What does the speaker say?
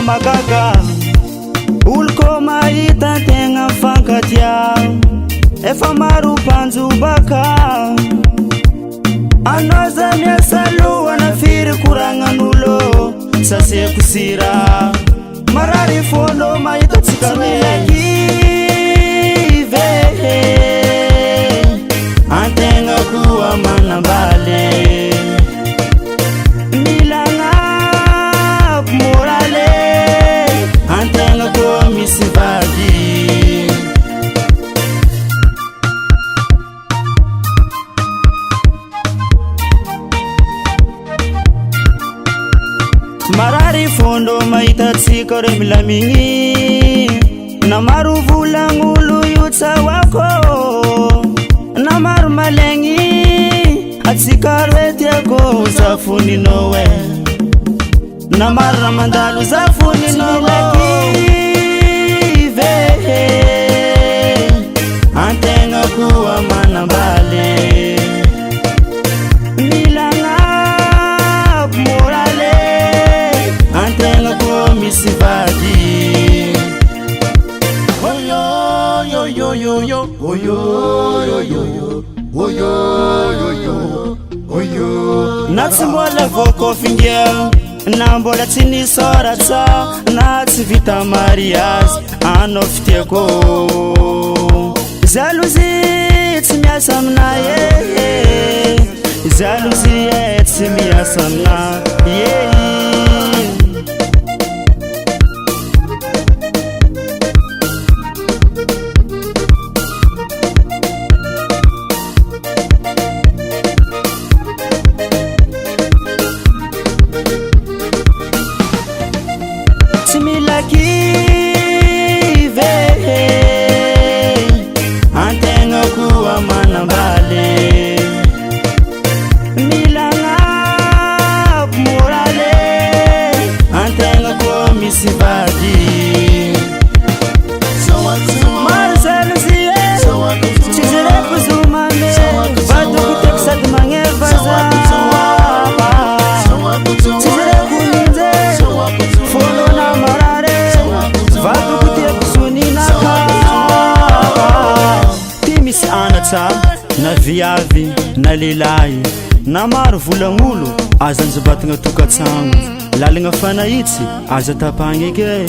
magaga Ulko mahita tegna fankatia Efa maro mpanjobaka Anao za miasa lohana firy koragnanulo Saseko sira Marary fono mahita tsika milakive Antegna koa manambale Milagna morale Antegna koa misy vady Marary fondo mahita tsika re milamigny Na maro volagn'olo io tsawako Na maro malegny Atsika roe tiako zafoninao e Na maro ramandalo zafoninao milakive Antegna koa manambale Milagna morale Antegna koa misy vady Oyo yo yo yo yo Oyo yo yo yo Oyo yo yo Oyo Na tsy mbola voako fingia Na mbola tsy nisoratra Na tsy vita mariage Anao fitiako Jalousie tsy miasa aminay Jalousie tsy miasa aminay Tsy milakive Antegna koa manambale Milagna morale Antegna koa misy vady Maro jalousie Tsy jereko zomame Vadoko teko sady magneva za Tsy jereko ninje Folona marare Vadoko teko soninaka Ty misy anatra Na viavy na lelahy Na maro volagn'olo Aza njabatagna tokatragno Lalagna fanahitsy Aza tapagny eke